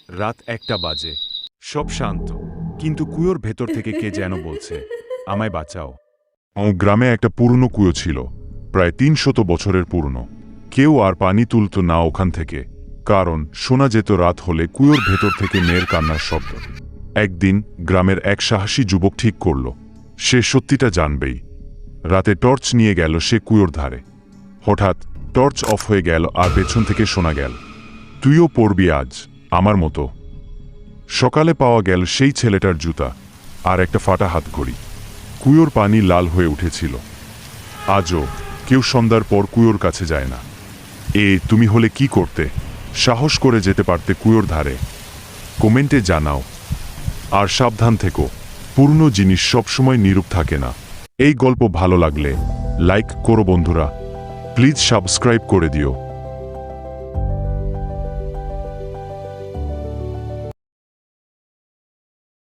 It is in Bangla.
রাত 1টা বাজে। সব শান্ত, কিন্তু কুয়োর ভেতর থেকে কে যেন বলছে, আমায় বাঁচাও। গ্রামে একটা পুরনো কুয়ো ছিল, প্রায় 300 বছরের পুরনো। কেউ আর পানি তুলত না ওখান থেকে, কারণ শোনা যেত রাত হলে কুয়োর ভেতর থেকে মেয়ের কান্নার শব্দ। একদিন গ্রামের এক সাহসী যুবক ঠিক করল, সে সত্যিটা জানবেই। রাতে টর্চ নিয়ে গেল সে কুয়োর ধারে। হঠাৎ টর্চ অফ হয়ে গেল আর পেছন থেকে শোনা গেল, তুইও পড়বি আজ আমার মতো। সকালে পাওয়া গেল সেই ছেলেটার জুতা আর একটা ফাটা হাতঘড়ি। কুয়োর পানি লাল হয়ে উঠেছিল। আজও কেউ সন্ধ্যার পর কুয়োর কাছে যায় না। তুমি হলে কি করতে? সাহস করে যেতে পারতে কুয়োর ধারে? কমেন্টে জানাও। আর সাবধান থেকো, পুরনো জিনিস সবসময় নীরব থাকে না। এই গল্প ভালো লাগলে লাইক করো বন্ধুরা, প্লিজ সাবস্ক্রাইব করে দিও।